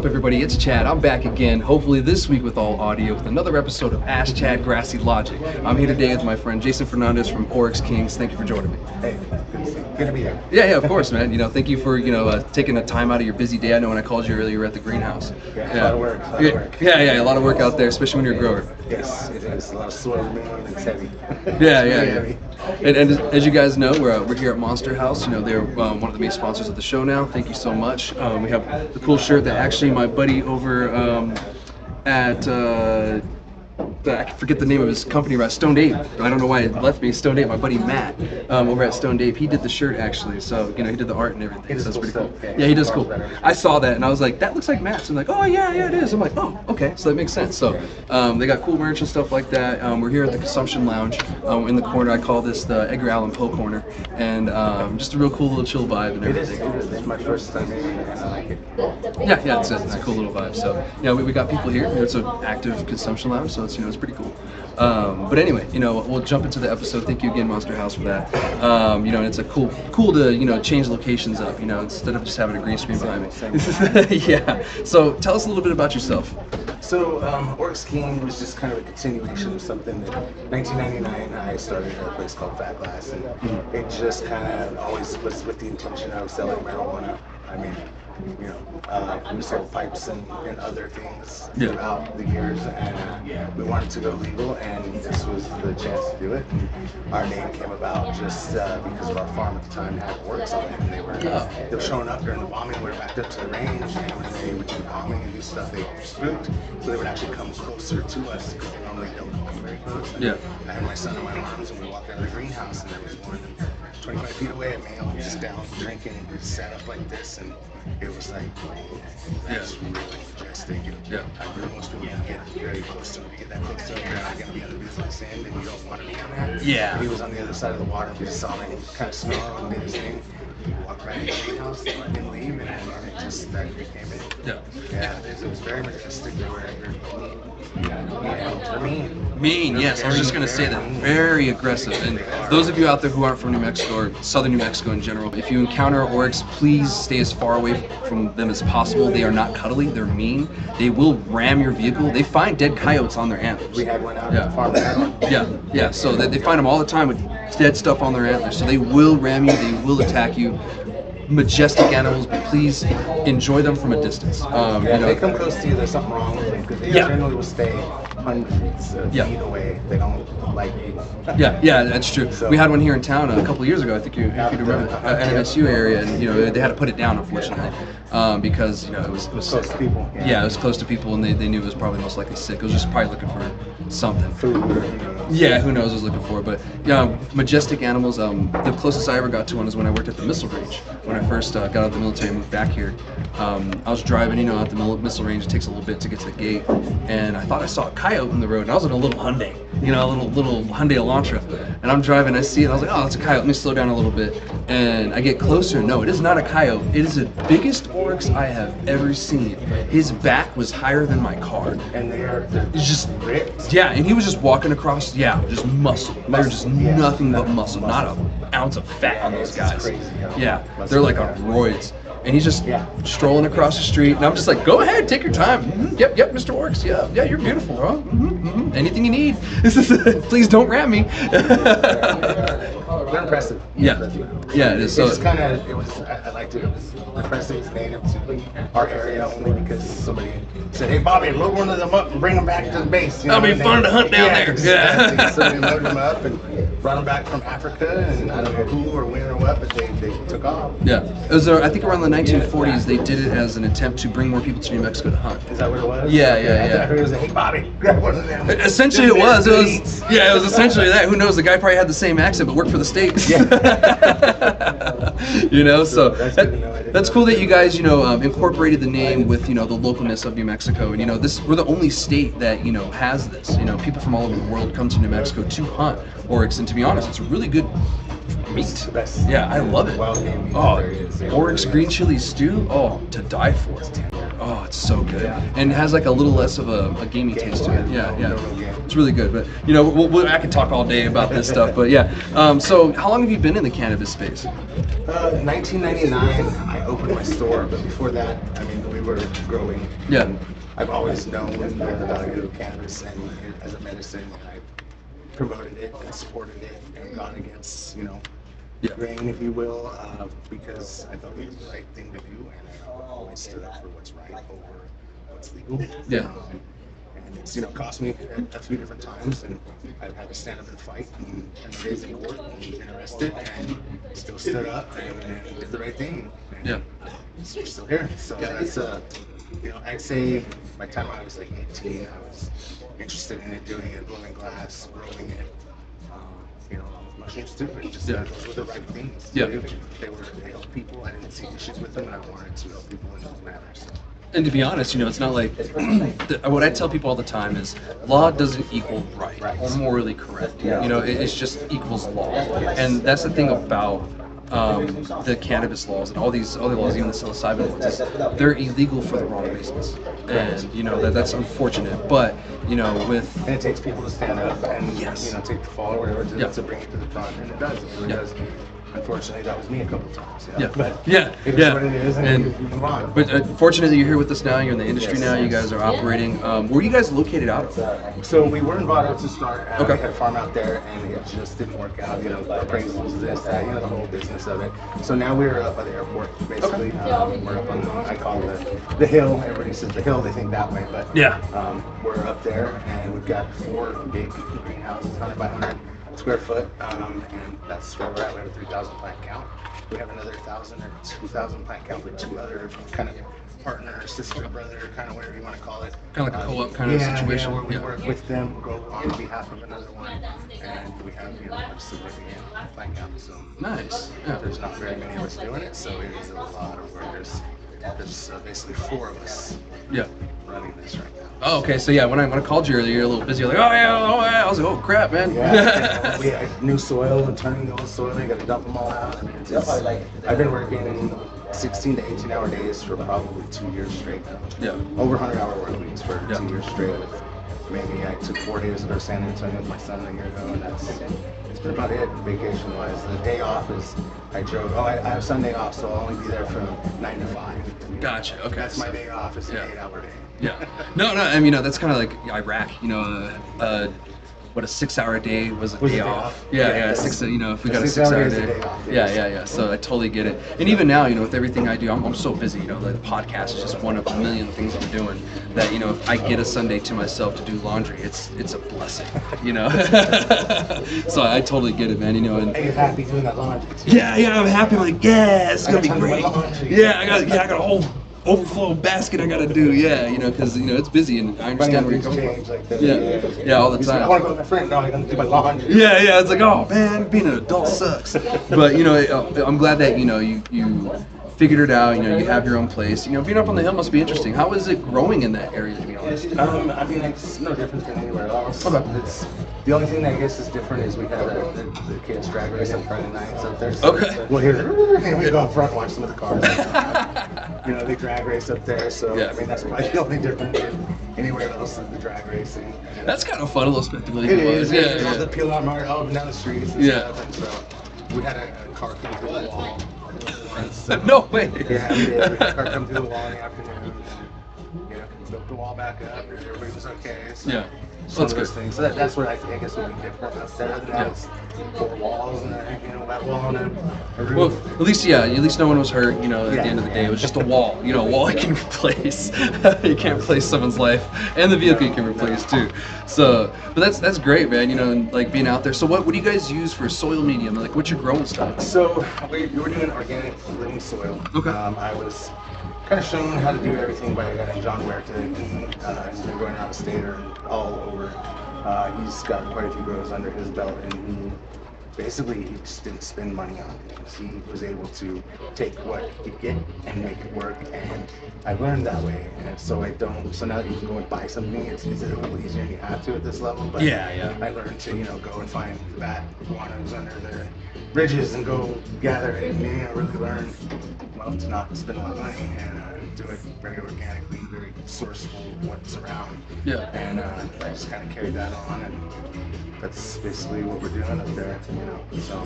up, everybody? It's Chad. I'm back again, hopefully this week with all audio, with another episode of Ask Chad Grassy Logic. I'm here today with my friend Jason Fernandez from Oryx Kings. Thank you for joining me. Hey, good to be here. Yeah, of course, man. Thank you for taking the time out of your busy day. I know when I called you earlier, you were at the greenhouse. Yeah, a lot of work. A lot of work out there, especially when you're a grower. Yes, it is. A lot of soil removing. It's heavy. Yeah. Heavy. And as you guys know, we're here at Monster House. They're one of the main sponsors of the show now. Thank you so much. We have the cool shirt that actually my buddy over at I forget the name of his company, right? Stoned Ape. I don't know why it left me. Stoned Ape, my buddy Matt over at Stoned Ape, he did the shirt actually. So he did the art and everything. So that's pretty cool. Yeah, he does cool. I saw that and I was like, that looks like Matt's. I'm like, oh yeah, it is. I'm like, oh, okay, so that makes sense. So they got cool merch and stuff like that. We're here at the Consumption Lounge in the corner. I call this the Edgar Allan Poe corner, and just a real cool little chill vibe and everything. It is. It's my first time here and I like it. Yeah, it's a cool little vibe. So we got people here. It's an active Consumption Lounge, so it's pretty cool. But anyway, we'll jump into the episode. Thank you again, Monster House, for that. And it's a cool to change locations up. Instead of just having a green screen behind me. Yeah. So tell us a little bit about yourself. So Oryx King was just kind of a continuation of something that 1999 I started at a place called Fat Glass, and it just kind of always was with the intention of selling marijuana. I mean, we sold pipes and other things throughout the years, and we wanted to go legal, and this was the chance to do it. Our name came about just because of our farm at the time had Oryx on it, and they were showing up during the bombing. We were backed up to the range, and when they would do bombing and do stuff, they were spooked, so they would actually come closer to us because they normally don't come very close. Yeah. And I had my son in my arms, and we walked out of the greenhouse, and there was more than 25 feet away at me. I was just down drinking, and we sat up like this, and it was like, that's really majestic. I really want people to get very close to it. To get that close to it, you're not going to be on the business end, and you don't want to be on that. Yeah. He was on the other side of the water, and we saw him kind of smell and did his thing. He walked right into the greenhouse, and didn't leave, and it just, that became it. Yeah, it was very majestic. They were mean, yes. I was just going to say that. Very aggressive. And those of you out there who aren't from New Mexico or southern New Mexico in general, if you encounter Oryx, please stay as far away from them as possible. They are not cuddly. They're mean. They will ram your vehicle. They find dead coyotes on their antlers. We had one out at the farm. Yeah. So they find them all the time with dead stuff on their antlers. So they will ram you. They will attack you. Majestic animals, but please enjoy them from a distance. If they come close to you, there's something wrong with them, because they generally will stay hundreds of feet away. They don't like you. Yeah, that's true. So, we had one here in town a couple of years ago. I think if you remember, at MSU area, and they had to put it down, unfortunately, because it was close to people. Yeah, it was close to people, and they knew it was probably most likely sick. It was just probably looking for something. Food. Yeah, who knows what it was looking for, but majestic animals. The closest I ever got to one is when I worked at the missile range. When I first got out of the military and moved back here, I was driving, out the missile range. It takes a little bit to get to the gate, and I thought I saw a coyote in the road, and I was in a little Hyundai, a little Hyundai Elantra, and I'm driving, I see it, and I was like, oh, that's a coyote, let me slow down a little bit, and I get closer. No, it is not a coyote. It is the biggest oryx I have ever seen. His back was higher than my car. And they're just ripped. Yeah, and he was just walking across, just muscle. They're just nothing but muscle, not an ounce of fat on those guys. Crazy, yeah, they're like on roids. And he's just strolling across the street, and I'm just like, go ahead, take your time. Yep, Mr. Oryx. Yeah, you're beautiful, bro. Anything you need. Please don't ram me. They're impressive. Yeah, it is. So I liked it. It was impressive. It's native to our area only because somebody said, "Hey, Bobby, load one of them up and bring them back to the base." That'll be fun to hunt down there. Yeah. So they loaded them up and brought them back from Africa, and I don't know who or when or what, but they took off. Yeah, it was. I think around the 1940s they did it as an attempt to bring more people to New Mexico to hunt. Is that what it was? Yeah. I heard it was like, "Hey, Bobby, grab one of them." Essentially, it was essentially that. Who knows? The guy probably had the same accent, but worked for the state. Yeah. So that's cool that you guys, incorporated the name with, the localness of New Mexico. And, we're the only state that, has this. People from all over the world come to New Mexico to hunt Oryx. And to be honest, it's a really good meat. Yeah, I love it. Wild game meat. Oh, Oryx green chili stew. Oh, to die for. Oh, it's so good, Yeah. and it has like a little less of a gamey taste to it. Yeah, No real game. it's really good. But you know, I could talk all day about this stuff. But yeah, so how long have you been in the cannabis space? 1999, I opened my store, but before that, I mean, we were growing. Yeah. And I've always known the value of cannabis and as a medicine, and I promoted it and supported it and gone against, Yeah. grain, if you will, because I thought it was the right thing to do, and I always stood up for what's right over what's legal. Yeah. And it's cost me a few different times, and I've had to stand up and fight and raise in court and been arrested, and still stood up and did the right thing. And Yeah. we're still here. So that's I'd say by the time I was like 18, I was interested in it, doing it, blowing glass, growing it. Along with mushrooms too, and just those were the right things. Yeah. They helped people. I didn't see issues with them, and I wanted to help people in those matters. And to be honest, it's not like what I tell people all the time is law doesn't equal right or morally correct. It's just equals law, and that's the thing about the cannabis laws and all these other laws, even the psilocybin ones, is they're illegal for the wrong reasons, and that's unfortunate. But with And it takes people to stand up and take the fall or whatever to bring it to the front, and it does. It really does. Unfortunately, that was me a couple times. But it is what it is, and you move on. But fortunately, you're here with us now. You're in the industry now. You guys are operating. Where are you guys located out of? So we were in Vado to start. Okay. We had a farm out there, and it just didn't work out. Appraisals, this, that, the whole business of it. So now we're up by the airport, basically. We're up on, I call it the hill. Everybody says the hill, they think that way, but we're up there, and we've got 4 big greenhouses, 100 by 100 square foot, and that's where we're at. We have a 3,000 plant count. We have another 1,000 or 2,000 plant count with 2 other kind of partner, sister, brother, kind of whatever you want to call it. Kind of like a co-op kind of situation. Where we work with them, grow on behalf of another one, and we have a significant plant count. So Nice. Yeah. there's not very many of us doing it, so it is a lot of work. There's basically 4 of us running this right now. Oh, okay. So yeah, when I called you earlier, you're a little busy. You're like, oh yeah. I was like, oh crap, man. Yeah, we had new soil and turning the old soil. You got to dump them all out. I mean, I've been working 16 to 18-hour days for probably 2 years straight now. Yeah. Over 100-hour work weeks for 2 years straight. Maybe I took 4 days to go to San Antonio with my son a year ago, and it's been about it vacation-wise. The day off is I drove. I have Sunday off, so I'll only be there from 9 to 5. Gotcha. Okay. That's my day off. It's an 8-hour day. Yeah. No. I mean, that's kind of like Iraq. What a 6-hour day was a day off. Yeah. If we got a 6-hour day. Yeah. So I totally get it. And even now, with everything I do, I'm so busy. The podcast is just one of a million things I'm doing. That if I get a Sunday to myself to do laundry, it's a blessing. So I totally get it, man. And Are you happy doing that laundry? yeah, I'm happy. I'm like, it's gonna be great. Yeah, I got a whole overflow basket I gotta do, because it's busy and I understand where you're coming from. All the time. I want to go with my friend. No, I gotta do my laundry. Yeah, it's like, oh man, being an adult sucks. But I'm glad that you figured it out. You have your own place. Being up on the hill must be interesting. How is it growing in that area, to be honest? I mean, it's no different than anywhere else. Okay. The only thing that I guess is different is we have the kids drag race on Friday nights up there. So we'll hear and we go up front and watch some of the cars. They drag race up there. So I mean, that's probably the only difference than anywhere else in the drag racing. That's kind of fun, a little spectacle. It is. Yeah. The peel out all up and down the streets. And stuff. And so we had a car come through the wall. No way. Yeah, we did. We had a car come through the wall in the afternoon. Built the wall back up, and everybody was okay. So that's good. Things. So that's what I guess would be different. Other than that, it's 4 walls and that wall and a roof. Well, at least no one was hurt. At the end of the day, it was just a wall. A wall you can replace. You can't replace someone's life, and the vehicle you can replace too. So, but that's great, man. And like being out there. So, what do you guys use for soil medium? Like, what's your growing style? So we're doing organic living soil. Okay. I was kind of shown how to do everything by a guy named John Huerta. He's been going out of state or all over. He's got quite a few grows under his belt, and he just didn't spend money on things. He was able to take what he could get and make it work, and I learned that way. And so so now that you can go and buy something, it's a little easier than you have to at this level. But I learned to go and find the bad iguanas under their bridges and go gather it and really learn myself to not spend a lot of money and do it very organically, very sourceful of what's around. Yeah. And I just kind of carried that on, and that's basically what we're doing up there, you know. So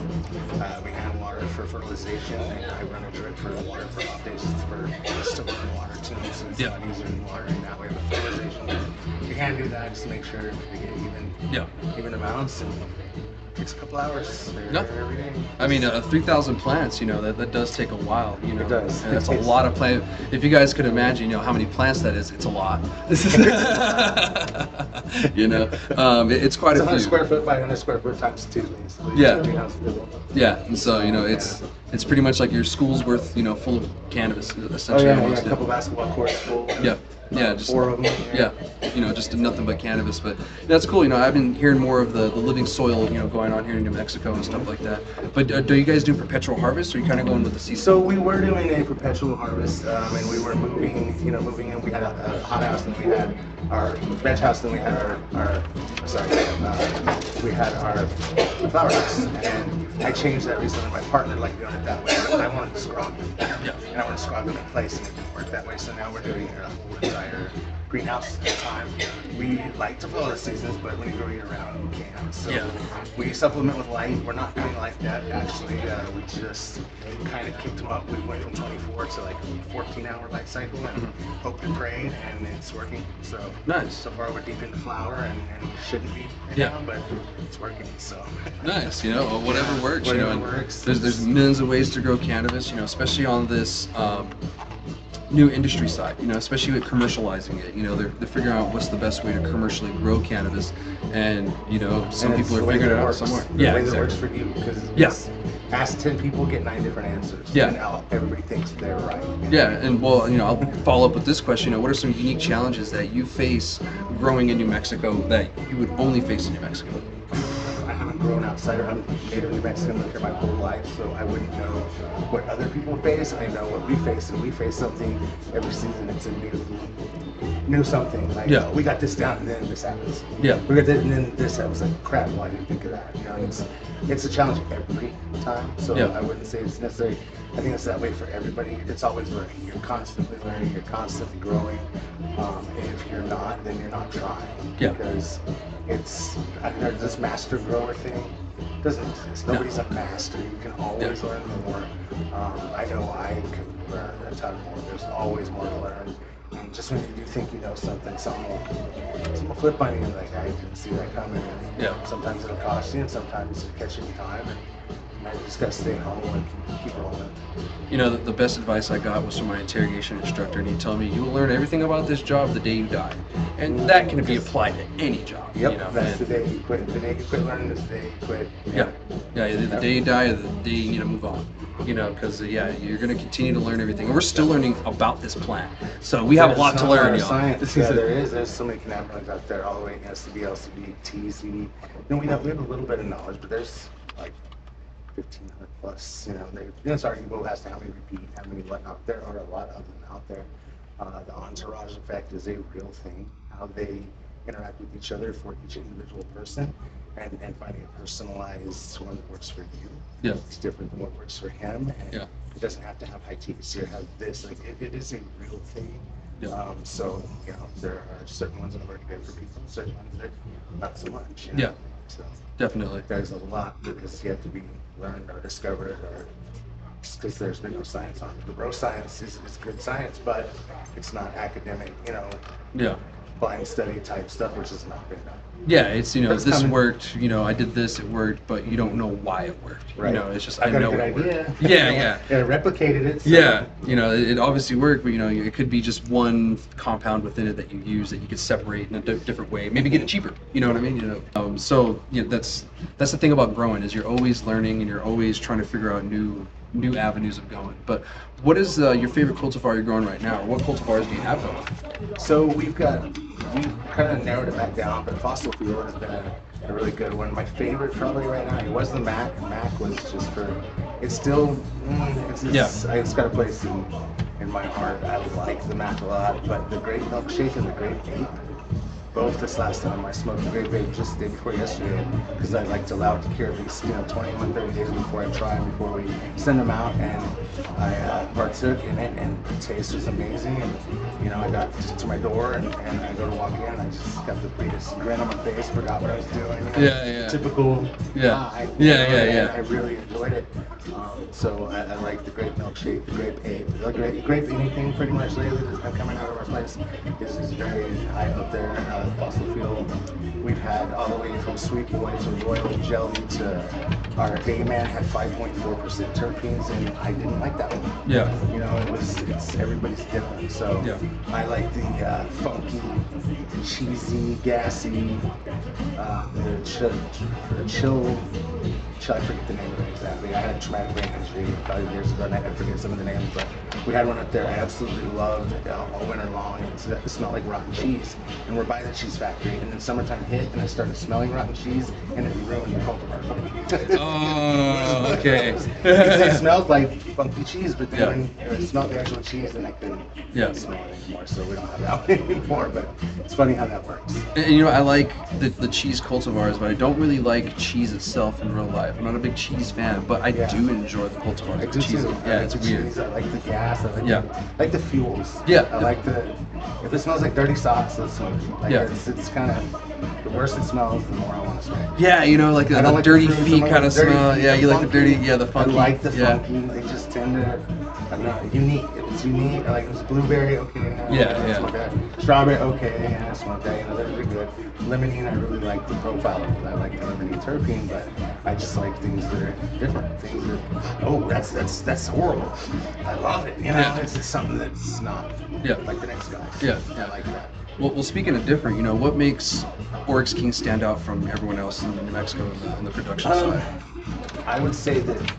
we hand water for fertilization, and I run a drip for water for off days for distilled water too, so it's Yeah. not using water in that way. But fertilization, we can do that just to make sure we get even amounts, and it takes a couple hours No. every day. I mean, 3,000 plants, you know, that does take a while, you know. It does. And that's a lot of plants. If you guys could imagine, you know, how many plants that is, it's a lot. You know, it's quite It's a 100 few. square foot by 100 square foot times 2, basically. Yeah. Greenhouse. Yeah, and so, you know, it's pretty much like your school's worth, you know, full of cannabis, Oh essentially. yeah, almost. a couple basketball courts full. Yeah. Yeah, just 4 of them. yeah, you know, just nothing but cannabis. But that's cool. You know, I've been hearing more of the living soil, you know, going on here in New Mexico and stuff like that. But do you guys do perpetual harvest, or are you kind of going with the season? So we were doing a perpetual harvest, and we were moving in. We had a hot house, and we had our veg house, and we had we had our flower house. And I changed that recently. My partner liked doing it that way, but I wanted to scrog them. Yeah. And I wanted to scrog them in place, and it didn't work that way. So now we're doing a whole entire greenhouse at a time. We like to follow the seasons, but when you grow year round, we can't. So Yeah. we supplement with light. We're not doing like that actually. We just kind of kicked them up. We went from 24 to like 14-hour light cycle, and hoped and prayed, and it's working. So Nice. So far, we're deep into flower, and shouldn't be right Yeah. now, but it's working. So Nice, you know, whatever works. Whatever you know, and works. There's millions of ways to grow cannabis, you know, especially on this new industry side, you know, especially with commercializing it. You know, they're figuring out what's the best way to commercially grow cannabis, and you know, some And people it's are the way figuring it that out works. somewhere. The Yeah, way that exactly. works for you, because Yeah. ask 10 people, get 9 different answers. Yeah. And now everybody thinks they're right. Yeah, and well, you know, I'll follow up with this question. You know, what are some unique challenges that you face growing in New Mexico that you would only face in New Mexico? I haven't grown outside. I'm native New Mexican, lived here my whole life, so I wouldn't know what other people face. I know what we face, and we face something every season. It's a new something. Like, Yeah. we got this down, and then this happens. Yeah. We got this, and then this happens. Like, crap, why didn't I think of that? You know, and it's a challenge every time. So Yeah. I wouldn't say it's necessary. I think it's that way for everybody. It's always learning. You're constantly learning. You're constantly growing. If you're not, then you're not trying. Yeah. Because I heard this master grower thing doesn't exist. Nobody's a master. You can always learn more. I know I can learn a ton more. There's always more to learn. And just when you do think you know something will flip on you, and like, I didn't see that coming. And Yeah. sometimes it'll cost you, and sometimes it'll catch you in time. And you just gotta stay home and keep rolling. You know, the best advice I got was from my interrogation instructor, and he told me, you will learn everything about this job the day you die. And that can be applied to any job. Yep, you know, that's and- the day you quit. The day you quit learning is the day you quit. Yeah, either the day you die or the day you need to move on. You know, because you're going to continue to learn everything. And we're still learning about this plant. So we have a lot to learn, y'all. Science. Yeah, there is. There's so many cannabinoids out there, all the way in SCB, LCB, TCB. We have a little bit of knowledge, but there's like 1,500 plus. You know, it's arguable as to how many repeat, how many whatnot. There are a lot of them out there. The entourage effect is a real thing. How they interact with each other for each individual person, and finding a personalized one that works for you. Yeah. It's different than what works for him, and Yeah. it doesn't have to have high THC or have this. Like, it is a real thing. Yeah. So there are certain ones that work good for people, certain ones that not so much. You know? Yeah. So Definitely. there's a lot that is yet to be learned or discovered, or because there's been no science on it. The bro science is good science, but it's not academic, Yeah. blind study type stuff, which has not been done. Yeah, it's, you know, That's this coming. worked, you know, I did this, it worked, but you don't know why it worked. Right. You know, it's just, I got know a good it worked. idea. Yeah, yeah. Yeah, replicated it. So. Yeah, you know, it obviously worked, but you know, it could be just one compound within it that you use that you could separate in a different way, maybe get it cheaper. You know what I mean? You know, so yeah, that's the thing about growing, is you're always learning and you're always trying to figure out new avenues of going. But what is your favorite cultivar you're growing right now, or what cultivars do you have going? So we kind of narrowed it back down, but Fossil Fuel has been a really good one. My favorite probably right now, it was the Mac. Mac was just it's still, it's got a place in my heart. I like the Mac a lot, but the Great Milkshake and the Great Ape, both this last time. I smoked a great vape just the day before yesterday because I like to allow it to cure at least 21, 30 days before I try them, before we send them out. And I partook in it, and the taste was amazing. And I got to my door, and I go to walk in, and I just got the biggest grin on my face, forgot what I was doing. Yeah. Typical Yeah. Yeah. I really enjoyed it. So I like the grape milkshake, the grape ape, the grape anything pretty much lately that's been coming out of our place is very high up there. Fossil fuel. We've had all the way from Sweet Boy to Royal Jelly to our Dayman had 5.4% terpenes, and I didn't like that one. Yeah. It's everybody's different. So Yeah. I like the funky, cheesy, gassy, the chill. I forget the name of it exactly. I had a traumatic brain injury 5 years ago, and I forget some of the names, but we had one up there I absolutely loved all winter long. It smelled like rotten cheese, and we're by the cheese factory, and then summertime hit, and I started smelling rotten cheese, and it ruined the cultivar. Oh, okay. It smelled like funky cheese, but then when it smelled the actual cheese, and I couldn't smell it anymore, so we don't have that one anymore, but it's funny how that works. And I like the cheese cultivars, but I don't really like cheese itself in real life. I'm not a big cheese fan, but I do enjoy the cultivars. I do cheese. too. Yeah, it's weird. Cheese, I like the gas. I like the fuels. Yeah. I like if it smells like dirty socks, let's smoke it. It's kind of the worse it smells, the more I want to smoke. Yeah, like the like dirty the feet kind of smell. Yeah, you like the dirty, the funky. I like the funky. They just tend to. I'm not unique. If it's unique, I like it was blueberry. Okay. Smoke that. Strawberry. Okay. I smoke that. Those are good. Limonene, I really like the profile of it. I like the limonene terpene, but I just like things that are different. Things that that's horrible. I love it. It's just something that's not like the next guy. Yeah. I like that. Well, speaking of different, what makes Oryx Kings stand out from everyone else in New Mexico in the production side? I would say that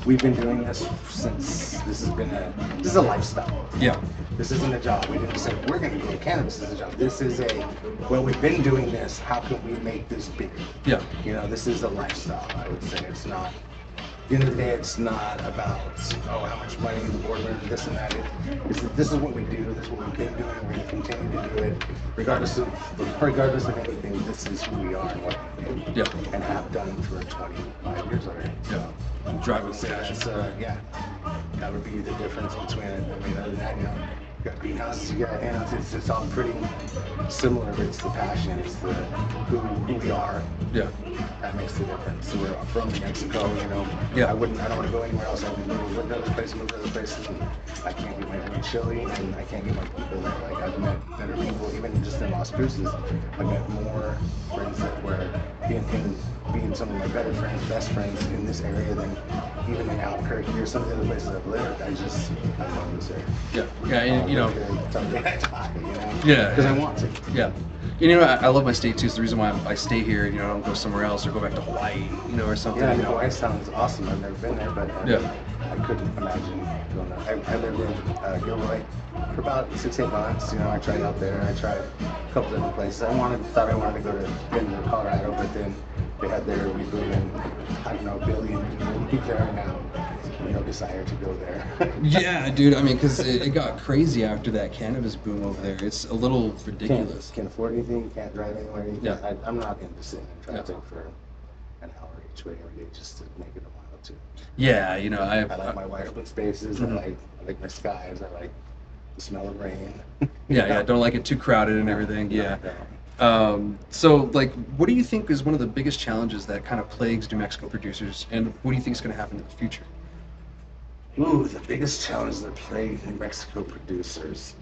we've been doing this since this is a lifestyle. Yeah. This isn't a job. We didn't say we're going to do cannabis as a job. This is we've been doing this. How can we make this bigger? Yeah. This is a lifestyle. I would say it's not. At the end of the day, it's not about how much money the board learned, this and that. This is what we do. This is what we've been doing. We're going to continue to do it, regardless of anything. This is who we are and what we do, and have done for 25 years already. So, driving that's that would be the difference between it. I mean, other than that, you got greenhouses, you got it's all pretty similar, but it's the passion, it's the who we are. Yeah. That makes the difference. So we're from Mexico, I don't want to go anywhere else. I can move to other places, and I can't get my own chili, and I can't get my people there. Like, I've met better people, even just in Las Cruces. I've met more friends that were being some of my better friends, best friends in this area than even in Albuquerque or some of the other places I've lived. I love this area. Yeah, and someday I die, Yeah. Because I want to. Yeah. I love my state too. It's the reason why I stay here. I don't go somewhere else or go back to Hawaii, or something. Yeah, Hawaii sounds awesome. I've never been there, but I couldn't imagine going there. I lived in Gilroy for about 6-8 months. I tried out there. I tried a couple different places. I thought I wanted to go to Denver, Colorado, but then they had their reboot, and I don't know, a billion people moved there now. No desire to go there. Yeah, dude. I mean, because it got crazy after that cannabis boom over there. It's a little ridiculous. Can't afford anything. Can't drive anywhere. I'm not into sitting and traffic for an hour each way every day just to make it a mile or two. Yeah, I like my wide open spaces. Mm-hmm. I like my skies. I like the smell of rain. Yeah. Don't like it too crowded and everything. Yeah. So, what do you think is one of the biggest challenges that kind of plagues New Mexico producers, and what do you think is going to happen in the future? Ooh, the biggest challenge that plagues New Mexico producers.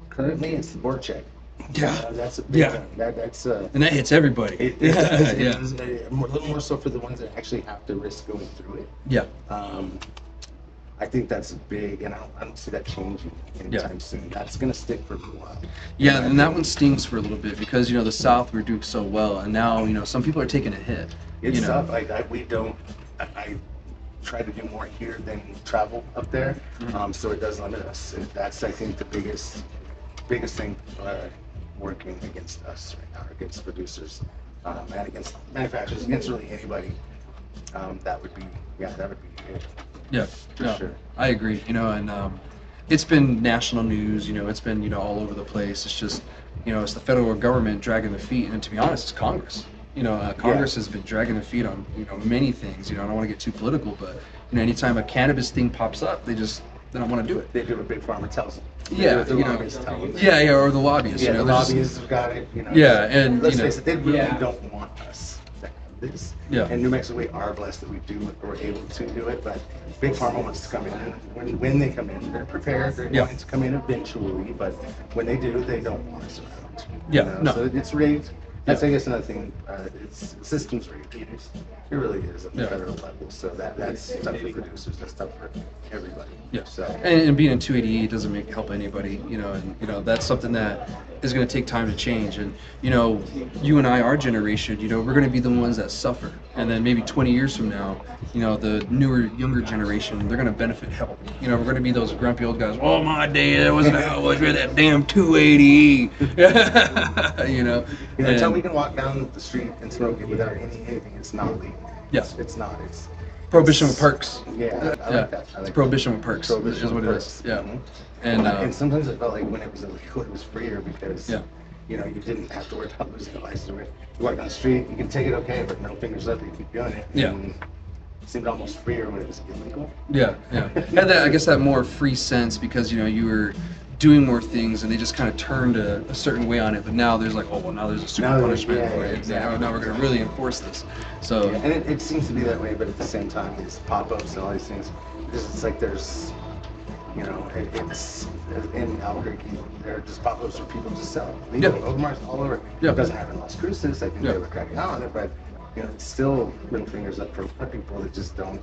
Currently, it's the board check. Yeah. That's a big one. That's and that hits everybody. It does. A little more so for the ones that actually have to risk going through it. Yeah. I think that's big, and I don't see that changing anytime soon. That's going to stick for a while. Yeah, and that one stings for a little bit because, the South, we're doing so well, and now, some people are taking a hit. It's tough. I try to do more here than travel up there, so it does limit us. That's, I think, the biggest thing working against us right now, against producers, and against manufacturers, against really anybody. That would be it. Yeah, sure. I agree. And it's been national news. It's been all over the place. It's just it's the federal government dragging their feet, and to be honest, it's Congress. Congress has been dragging their feet on many things. I don't want to get too political, but anytime a cannabis thing pops up, they don't want to do it. They do what Big Pharma tells them. Yeah, the lobbyists tell them. Yeah, or the lobbyists. Yeah, the lobbyists have got it. Yeah, and let's face it, they really don't want us to have this. Yeah. And New Mexico, we are blessed that we do it, we're able to do it. But Big Pharma wants to come in, and when they come in, they're prepared. They're going to come in eventually, but when they do, they don't want us around. Yeah, no. So it's rigged. That's, I guess, another thing. It's systems rigged. It really is at the federal level. So that's tough for producers. That's tough for everybody. Yeah. So and being in 280 doesn't help anybody. And that's something that is going to take time to change. And you and I, our generation, we're going to be the ones that suffer. And then maybe 20 years from now, the newer, younger generation, they're going to benefit hell. We're going to be those grumpy old guys. Oh, my day, that wasn't how it was with that damn 280. Until we can walk down the street and smoke it without anything, it's not legal. Yes. It's not. It's prohibition with perks. Yeah, I like that. It's prohibition with perks. Prohibition is what with it is. perks. Yeah. Mm-hmm. And sometimes it felt like when it was illegal, it was freer because you didn't have to worry about losing a license. You walk down the street, you can take it okay, but no fingers left, you keep doing it. Yeah. And it seemed almost freer when it was illegal. Yeah. Had that, I guess, that more free sense because you were doing more things and they just kind of turned a certain way on it. But now there's now there's a super punishment for it. Exactly. Now we're going to really enforce this. So and it seems to be that way, but at the same time, these pop-ups and all these things, it's like there's, it's in Albuquerque, there are just pop-ups where people just sell legal Omar's all over. Yeah. It doesn't happen in Las Cruces. I think they were cracking out on it, but it's still middle fingers up for people that just don't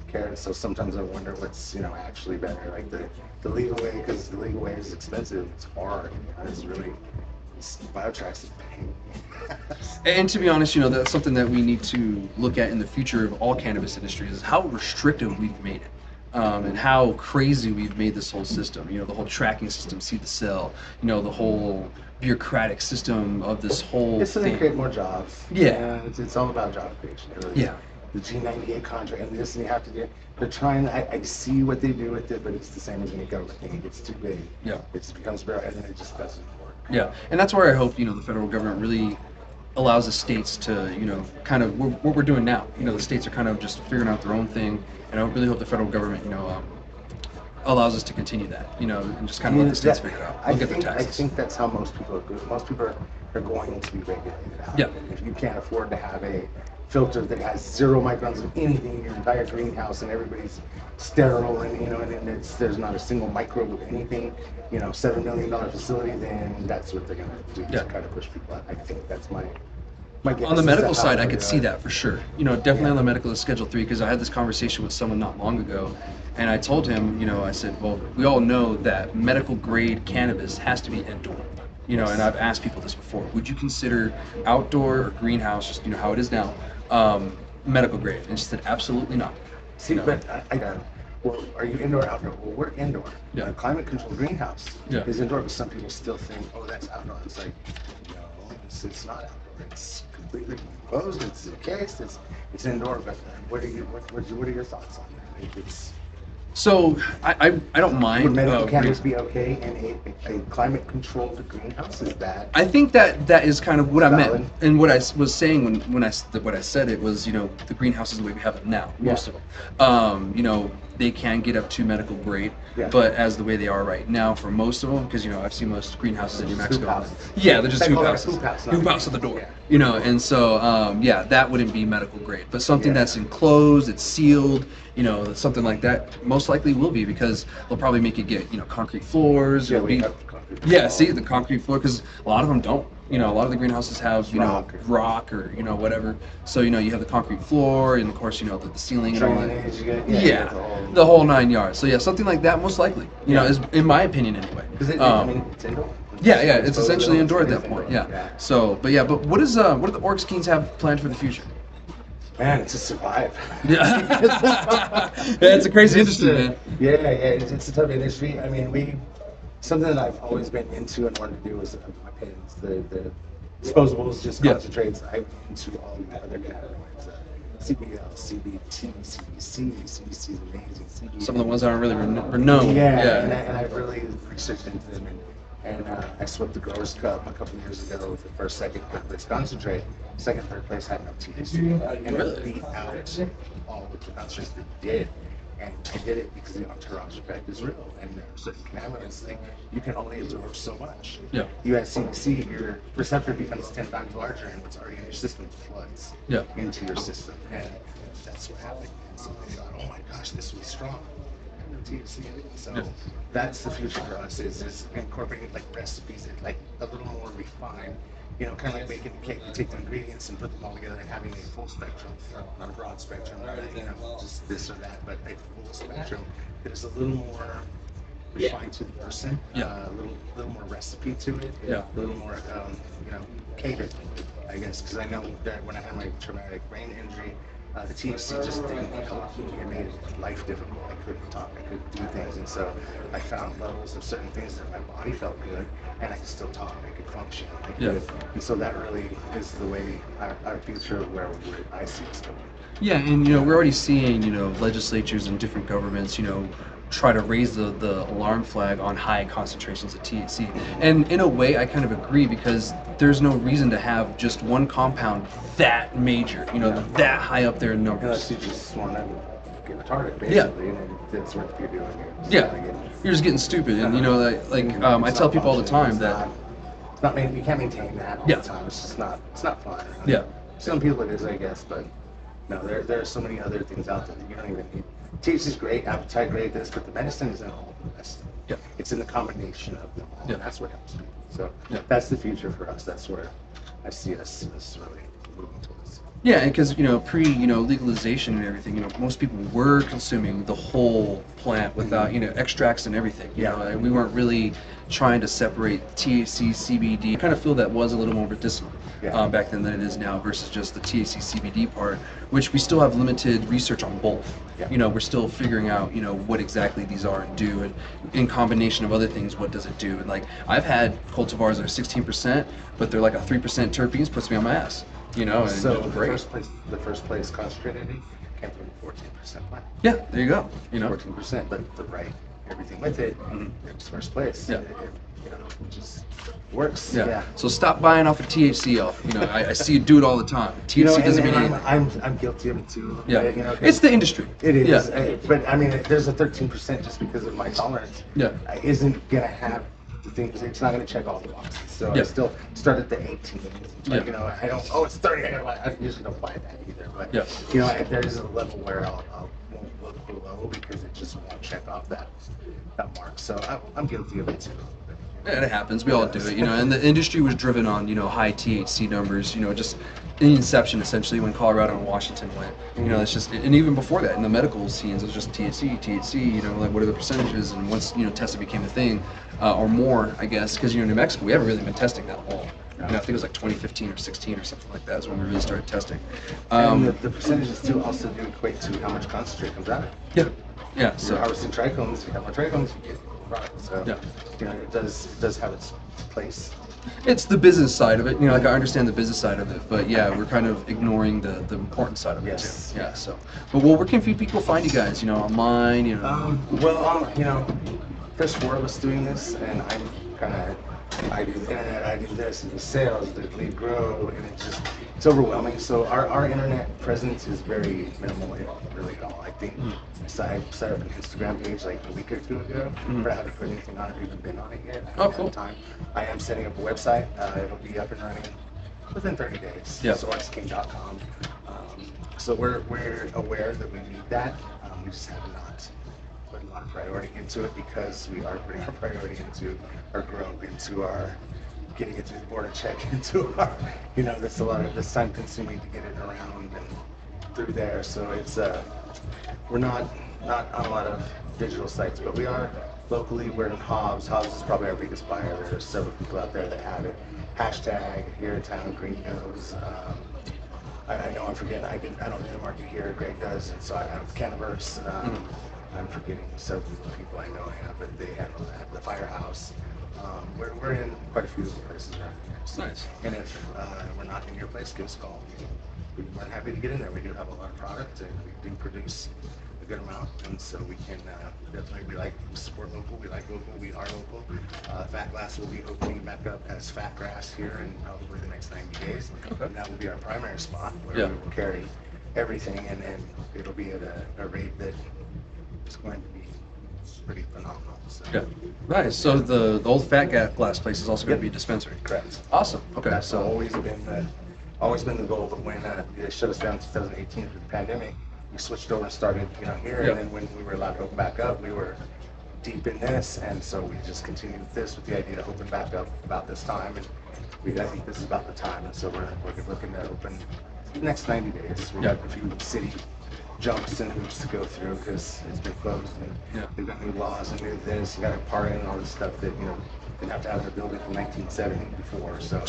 care. And so sometimes I wonder what's actually better, like the legal way, because the legal way is expensive. It's hard. It's really Biotrax is pain. And to be honest, that's something that we need to look at in the future of all cannabis industries is how restrictive we've made it. And how crazy we've made this whole system. The whole tracking system, see the cell. The whole bureaucratic system of this whole It's so thing. they create more jobs. Yeah. It's all about job creation. Really. Yeah. The G98 contract and this, and you have to do. They're trying. I see what they do with it, but it's the same as any government thing. It gets too big. Yeah. It just becomes bare, and then it just doesn't work. Yeah, and that's where I hope the federal government really allows the states to kind of what we're doing now. The states are kind of just figuring out their own thing, and I really hope the federal government allows us to continue that. And just kind of let the states figure it out. Look at their taxes. I think that's how most people are good. Most people are going to be regulated out. Yeah. If you can't afford to have a filter that has 0 microns of anything in your entire greenhouse and everybody's sterile and and there's not a single microbe of anything, $7 million facility, then that's what they're gonna do to try to push people out. I think that's my guess. On the medical side, I could see that for sure. Definitely on the medical Schedule 3, because I had this conversation with someone not long ago, and I told him, I said, well, we all know that medical grade cannabis has to be indoor. And I've asked people this before. Would you consider outdoor or greenhouse, just how it is now, medical grade? And she said, absolutely not. See, but well, are you indoor or outdoor? Well, we're indoor. Yeah. A climate-controlled greenhouse Yeah. is indoor, but some people still think, oh, that's outdoor. It's like, no, it's not outdoor. It's completely enclosed. It's encased. It's indoor. But what are your thoughts on that? It's So I don't mind. would medical cannabis be okay in a climate-controlled greenhouse? Is that? I think that is kind of what I Valid. meant, and what I was saying when I said it was, the greenhouses the way we have it now, most of them. They can get up to medical grade, but as the way they are right now for most of them, because I've seen most greenhouses in New Mexico. houses. Yeah, they're just They hoop call it a houses. hoop house, not Hoop a house at the door. Yeah. And so that wouldn't be medical grade, but something that's enclosed, it's sealed. Something like that most likely will be, because they'll probably make it get concrete floors. Yeah, It'll we be, have concrete yeah, floors. see the concrete floor, because a lot of them don't. A lot of the greenhouses have rock or whatever. So you have the concrete floor, and of course the ceiling and all Drainage, that. you Yeah, get the whole 9 yards. So something like that most likely. Is in my opinion anyway. Because it's indoor. Yeah, it's essentially indoor at that indoor. point. Yeah. So, but what do the Oryx Kings have planned for the future? Man, it's to survive. Yeah, it's a crazy industry, man. Yeah, it's a tough industry. I mean, something that I've always been into and wanted to do is my pens, the disposables, just concentrates. I'm into all the other categories. CBL, CBT, CBC, CBC is amazing. CBD. Some of the ones that aren't really renowned. And I've really researched into them, And I swept the Growers Cup a couple years ago with the first, second, third place concentrate. Second, third place had no THC, and Really? it beat out all of the concentrates that did. And I did it because the entourage effect is real, and there are certain cannabinoids like you can only absorb so much. Yeah. You at CBC, your receptor becomes 10 times larger, and what's already in your system floods into your system, and that's what happened. And so they thought, oh my gosh, this was strong. THC. So that's the future for us is incorporating like recipes and like a little more refined. You know, kind of like making a cake. You take the ingredients and put them all together and having a full spectrum, not a broad spectrum, not just this or that, but a full spectrum that is a little more refined to the person. A little more recipe to it. A little more, catered, I guess, because I know that when I had my traumatic brain injury, the THC just didn't help me. It made life difficult. I couldn't talk. I couldn't do things. And so I found levels of certain things that my body felt good, and I could still talk. I could function. And so that really is the way our future, where I see us going. Yeah, and we're already seeing legislatures and different governments try to raise the alarm flag on high concentrations of THC. And in a way, I kind of agree, because there's no reason to have just one compound that major, that high up there in numbers. Unless you just want to get retarded, basically, and that's what you're doing. You're just getting stupid, and I tell people all the time that it's not you can't maintain that all the time. It's just not. It's not fun. Some people it is, I guess, but no, there are so many other things out there that you don't even need. THC is great, appetite great, this, but the medicine isn't all the rest. It's in the combination of them all. That's what helps people. So that's the future for us. That's where I see us really moving towards. Yeah, and because pre legalization and everything, most people were consuming the whole plant without extracts and everything. And we weren't really trying to separate THC, CBD. I kind of feel that was a little more medicinal back then than it is now, versus just the THC, CBD part, which we still have limited research on both. We're still figuring out what exactly these are and do, and in combination of other things, what does it do? And like I've had cultivars that are 16%, but they're like a 3% terpenes, puts me on my ass. And so the first place concentrated came from 14% plant. Yeah, there you go. 14%, but the right everything with it, it was first place. It just works. So stop buying off of THC, I see you do it all the time. THC doesn't mean anything. I'm guilty of it too. It's the industry. It is. But I mean, there's a 13% just because of my tolerance. Isn't gonna have the things. It's not going to check all the boxes. So I still start at the 18. Like, I don't. Oh, it's 30. I usually don't buy that either. But there's a level where I won't look below because it just won't check off that mark. So I'm guilty of it too. Yeah, it happens. We all do it, And the industry was driven on high THC numbers. Just in inception, essentially, when Colorado and Washington went. It's just, and even before that, in the medical scenes, it was just THC. Like what are the percentages? And once testing became a thing, or more, I guess, because New Mexico, we haven't really been testing that long. I think it was like 2015 or 16 or something like that is when we really started testing. And the percentages too also do equate to how much concentrate comes out of it. Yeah. So harvesting trichomes, you have more trichomes, you get more product. So it does have its place. It's the business side of it, like I understand the business side of it, but we're kind of ignoring the important side of it too. So, but where can people find you guys? Online, there's 4 of us doing this, and I'm kind of, I do the internet, I do this, and the sales, the lead grow, and it's overwhelming. So our internet presence is very minimal, really at all. I think I set up an Instagram page like a week or 2 ago, but I haven't put anything on it, or even been on it yet. I haven't had time. I am setting up a website. It'll be up and running within 30 days. So oryxking.com. So we're aware that we need that. We just have not put a lot of priority into it, because we are putting our priority into our growth, into our getting it through the border check, into our, that's a lot of this time consuming to get it around and through there. So it's we're not on a lot of digital sites, but we are locally. We're in Hobbs. Hobbs is probably our biggest buyer. There are several people out there that have it. Hashtag here in town, Gringos. I know I'm forgetting. I don't do the market here. Greg does, and so I have Cannabis. I'm forgetting several people I know have, but they handle that. The Firehouse. We're in quite a few places around here. So, nice. And if we're not in your place, give us a call. We're happy to get in there. We do have a lot of product, and we do produce a good amount, and so we can definitely, we like to support local, we like local, we are local. Fat Glass will be opening back up as Fat Grass here in probably the next 90 days, and that will be our primary spot where we will carry everything, and it'll be at a rate that is going to be pretty phenomenal. So. Yeah. Nice. So the old Glass place is also going to be a dispensary. Correct. Awesome. Okay. That's So always been the goal. But when they shut us down in 2018 for the pandemic, we switched over and started, here. And then when we were allowed to open back up, we were deep in this, and so we just continued this with the idea to open back up about this time. And I think this is about the time. And so we're looking to open the next 90 days. We've got a few city jumps and hoops to go through because it's been closed, and they've got new laws and new this. You got to part in and all this stuff that didn't have to have in a building from 1970 before. So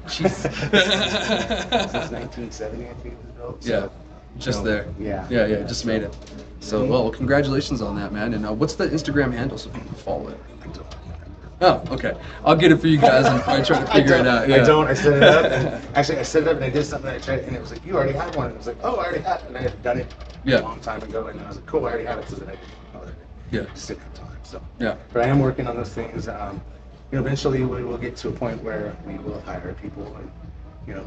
since 1970, I think it was built. So, just there. Yeah. Just made it. So well, congratulations on that, man. And what's the Instagram handle so people can follow it? Oh, okay. I'll get it for you guys and probably try to figure it out. Yeah. I set it up. And actually, I set it up and I did something. I tried, and it was like, you already had one. And it was like, oh, I already had it. And I had done it a long time ago. And I was like, cool, I already had it. So then I just didn't have time. So, but I am working on those things. Eventually we will get to a point where we will hire people. And,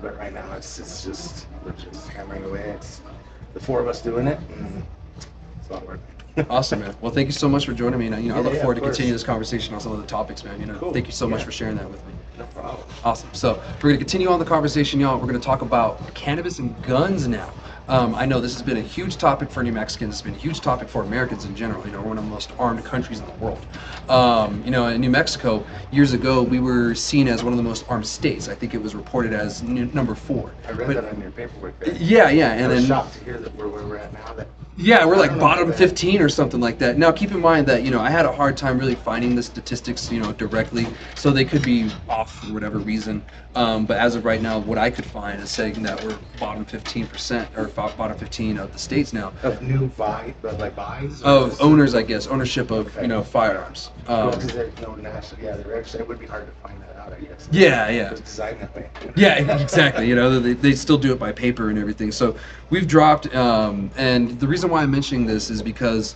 but right now it's just, we're just hammering away. It's the four of us doing it. And it's a lot of work. Awesome, man. Well, thank you so much for joining me. And I look forward to continuing this conversation on some of the topics, man. Cool. Thank you so much for sharing that with me. No problem. Awesome. So we're going to continue on the conversation, y'all. We're going to talk about cannabis and guns now. I know this has been a huge topic for New Mexicans. It's been a huge topic for Americans in general. We're one of the most armed countries in the world. In New Mexico, years ago, we were seen as one of the most armed states. I think it was reported as number 4. I read that on your paperwork there. Yeah. And I was shocked to hear that where we're at now. We're like bottom 15 or something like that. Now, keep in mind that, I had a hard time really finding the statistics, directly, so they could be off for whatever reason. But as of right now, what I could find is saying that we're bottom 15% or bottom 15 of the states now. Of new buys? Of owners, I guess, ownership of, firearms. Because there's no national, it would be hard to find that out, I guess. Yeah. It was designed that way. Yeah, exactly. They still do it by paper and everything. So we've dropped, and the reason why I'm mentioning this is because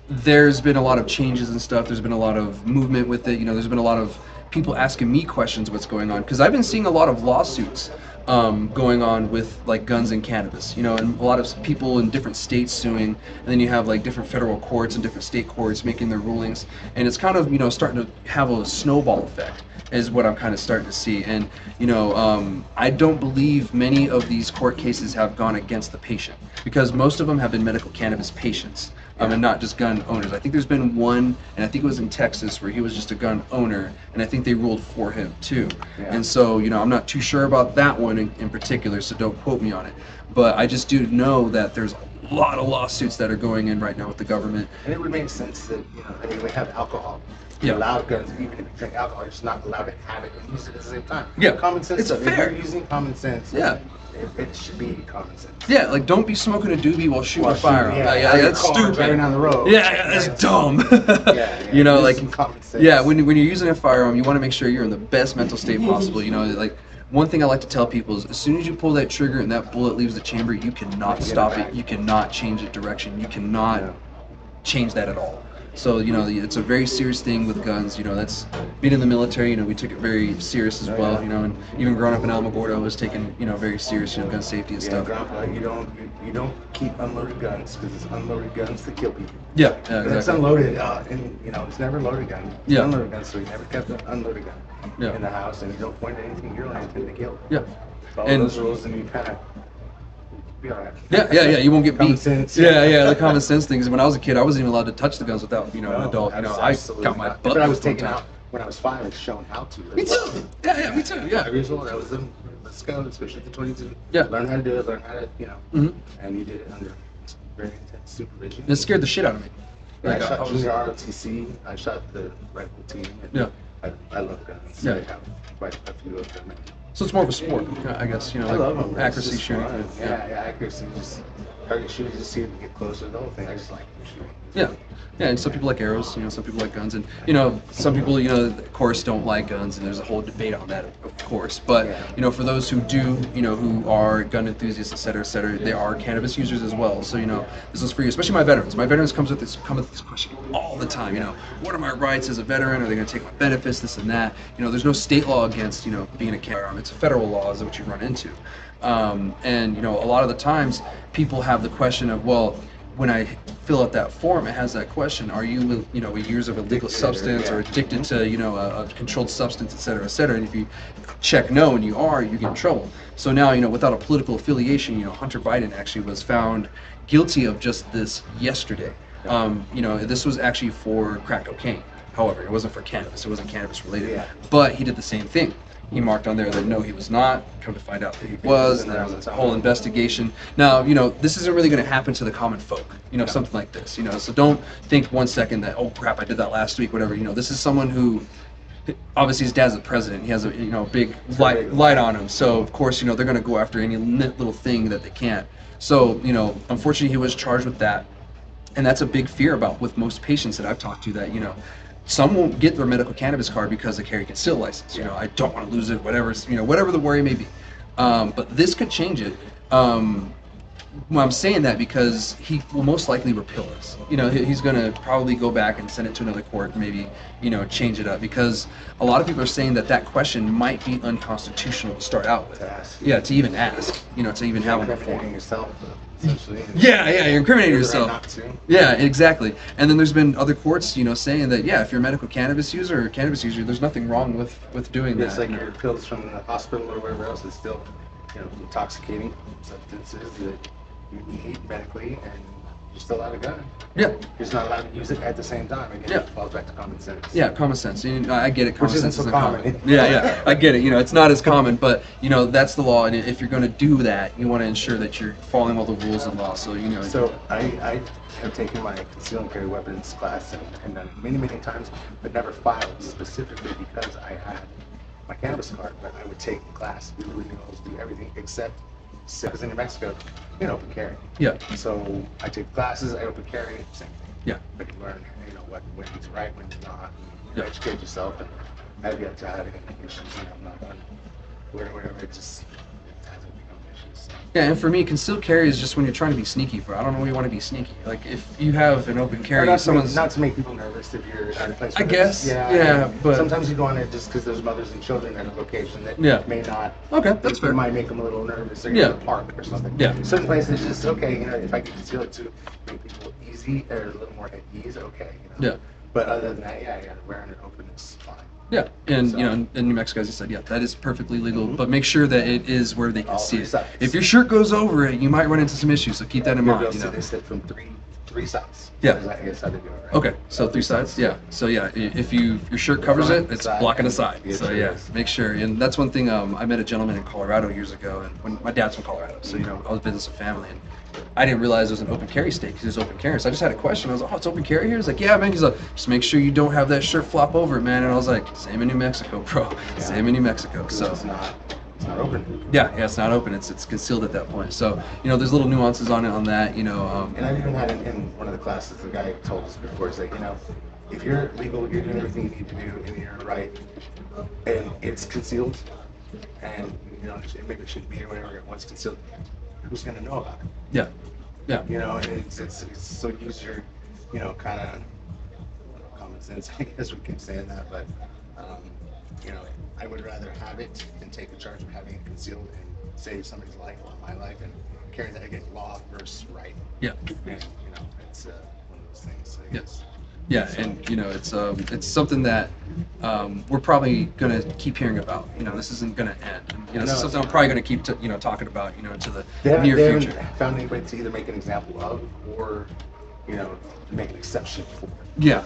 there's been a lot of changes and stuff. There's been a lot of movement with it. There's been a lot of people asking me questions what's going on, because I've been seeing a lot of lawsuits going on with like guns and cannabis, and a lot of people in different states suing, and then you have like different federal courts and different state courts making their rulings, and it's kind of starting to have a snowball effect is what I'm kind of starting to see. And I don't believe many of these court cases have gone against the patient, because most of them have been medical cannabis patients, and not just gun owners. I think there's been one, and I think it was in Texas, where he was just a gun owner, and I think they ruled for him too. And so I'm not too sure about that one in particular, so don't quote me on it, but I just do know that there's a lot of lawsuits that are going in right now with the government. And it would make sense that we have alcohol. You're allowed guns, even if you drink alcohol, you're just not allowed to have it and use it at the same time. Common sense. It's fair. If you're using common sense, it should be common sense. Like don't be smoking a doobie while shooting a firearm. That's stupid. Driving down the road. That's dumb. Like common sense. When you're using a firearm, you want to make sure you're in the best mental state possible. Like one thing I like to tell people is, as soon as you pull that trigger and that bullet leaves the chamber, you cannot stop it. You cannot change its direction. You cannot change that at all. So, it's a very serious thing with guns. That's being in the military, we took it very serious as well, and even growing up in Alamogordo, it was taken, very serious, gun safety and stuff. Grandpa, you don't keep unloaded guns, because it's unloaded guns that kill people. Exactly. It's unloaded, and it's never loaded gun. It's unloaded gun, so you never kept an unloaded gun in the house, and you don't point at anything you're not intending to kill. Follow those rules, and you kind of be all right. You won't get beat. Common sense. The common sense things. When I was a kid, I wasn't even allowed to touch the guns without, an adult. I got my butt. But I was taken out when I was 5 and shown how to. Me too. Me too. 5 years old, I was in. Let's go, especially at the 22. Learn how to do it. Learn how to, and you did it under very intense supervision. It scared the shit out of me. I shot junior ROTC. I shot the rifle team. And I love guns. I have quite a few of them. So it's more of a sport, I guess. I love them. Accuracy shooting. Accuracy. Just target shooting just see if you get closer to the whole thing. I just like shooting. Yeah. Yeah, and some people like arrows, some people like guns, and some people, of course, don't like guns, and there's a whole debate on that, of course. But for those who do, who are gun enthusiasts, et cetera, they are cannabis users as well. So this is for you, especially my veterans. My veterans come with this question all the time. What are my rights as a veteran? Are they going to take my benefits? This and that. There's no state law against being a firearm. It's a federal law is what you run into, and a lot of the times people have the question of, well, when I fill out that form, it has that question: are you, a use of illegal substance or addicted to, a controlled substance, et cetera, et cetera? And if you check no and you get in trouble. So now, without a political affiliation, Hunter Biden actually was found guilty of just this yesterday. This was actually for crack cocaine. However, it wasn't for cannabis. It wasn't cannabis related. Yeah. But he did the same thing. He marked on there that no, he was not. Come to find out that he was, and there was a whole investigation. Now, this isn't really going to happen to the common folk, something like this, So don't think 1 second that, oh crap, I did that last week, whatever. This is someone who, obviously his dad's the president. He has a, big light on him. So of course, they're going to go after any little thing that they can. So, unfortunately, he was charged with that, and that's a big fear with most patients that I've talked to. That some won't get their medical cannabis card because they carry a concealed license. I don't want to lose it, whatever the worry may be. But this could change it. Well, I'm saying that because he will most likely repeal this. He's going to probably go back and send it to another court, maybe, change it up, because a lot of people are saying that question might be unconstitutional to start out with. To ask. Yeah, to even ask, to even have one before. Yourself, essentially. Yeah, you're incriminating yourself. Not to. Yeah, exactly. And then there's been other courts, saying that, yeah, if you're a medical cannabis user or cannabis user, there's nothing wrong with doing that. It's like your pills from the hospital or wherever else is still, intoxicating substances that you need medically, and you're still allowed to gun. Yeah. You're just not allowed to use it at the same time. Again, it falls back to common sense. Yeah, common sense. I get it. Common Which sense isn't so isn't common. Yeah, I get it. It's not as common, but that's the law. And if you're going to do that, you want to ensure that you're following all the rules and laws. So So I have taken my concealed and carry weapons class and done it many times, but never filed specifically because I had my cannabis card. But I would take the class, do renewals, do everything except. Because in New Mexico, open carry. Yeah. So I take classes, I open carry, same thing. Yeah. But you learn, when's right, when's not. Yeah. Educate yourself, and have you had any issues, not on whatever, it just hasn't become issues. So. Yeah, and for me, concealed carry is just when you're trying to be sneaky. I don't know where you want to be sneaky. Like if you have an open carry, not to make people nervous if you're at a place. I guess. Yeah, but sometimes you go on it just because there's mothers and children at a location that may not. Okay, that's fair. It might make them a little nervous. Or in a park or something. Yeah. Certain places just okay. If I can conceal it to make people easy or a little more at ease, okay. Yeah. But other than that, wearing it open is fine. Yeah, and in New Mexico, as you said, that is perfectly legal. Mm-hmm. But make sure that it is where they can see it. Sides. If your shirt goes over it, you might run into some issues. So keep that in mind. They said from three sides. Yeah. I guess I did do it right. Okay, so 3 sides. Yeah. So if your shirt covers it, it's blocking the side. So make sure. And that's one thing. I met a gentleman in Colorado years ago, and when my dad's from Colorado, so I was business and family, and I didn't realize it was an open carry state because it was open carry. So I just had a question. I was like, oh, it's open carry here? He's like, yeah, man. He's like, just make sure you don't have that shirt flop over it, man. And I was like, same in New Mexico, bro. Yeah. Same in New Mexico. So it's not open. Yeah, it's not open. It's concealed at that point. So there's little nuances on that. And I've even had in one of the classes, the guy told us before, he's like, if you're legal, you're doing everything you need to do, and you're right, and it's concealed, and maybe it shouldn't be or whatever. Once concealed, who's going to know about it? Yeah. And it's so use your, kind of common sense. I guess we keep saying that, but I would rather have it than take the charge of having it concealed and save somebody's life or my life and carry that against law versus right. Yeah. And it's one of those things. So yes. Yeah, and it's something that we're probably gonna keep hearing about. This isn't gonna end. And, this is something I'm probably gonna keep talking about. Into the near future. Haven't found anybody to either make an example of or to make an exception for. Yeah.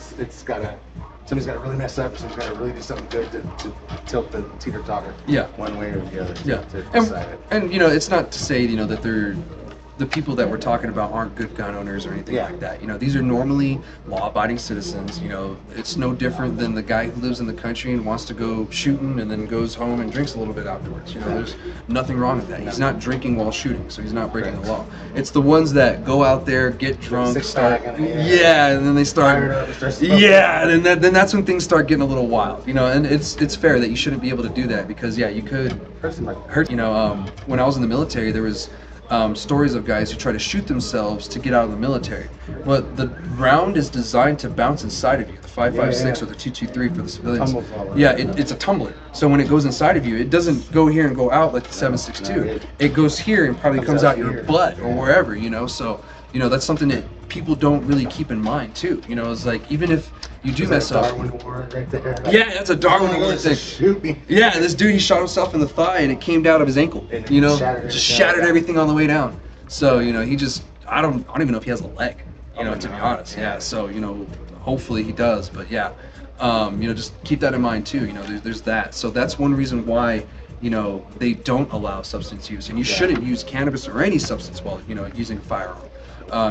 Somebody's got to really mess up. Somebody's got to really do something good to tilt the teeter-totter. Yeah. One way or the other. Yeah. To decide it. And it's not to say that they're the people that we're talking about aren't good gun owners or anything like that. You know, these are normally law-abiding citizens. You know, it's no different than the guy who lives in the country and wants to go shooting and then goes home and drinks a little bit afterwards. You know, there's nothing wrong with that. He's not drinking while shooting, so he's not breaking the law. It's the ones that go out there, get drunk, start, and then they start, and then that's when things start getting a little wild. You know, and it's fair that you shouldn't be able to do that because you could hurt. You know, when I was in the military, there was stories of guys who try to shoot themselves to get out of the military. But the round is designed to bounce inside of you, the 5.56 or the 2.23 for the civilians. It's a tumbler. So when it goes inside of you, it doesn't go here and go out like the 7.62. It goes here and probably comes out your butt or wherever, you know. So, you know, that's something that people don't really keep in mind too. You know, it's like even if you do mess up. Yeah, that's a Darwin Award thing. Yeah, this dude, he shot himself in the thigh and it came down of his ankle. You know, just shattered everything on the way down. So, you know, he just, I don't even know if he has a leg, you know, to be honest. Yeah, so, you know, hopefully he does. But yeah, you know, just keep that in mind too. You know, there's that. So that's one reason why, you know, they don't allow substance use. And you shouldn't use cannabis or any substance while, you know, using a firearm.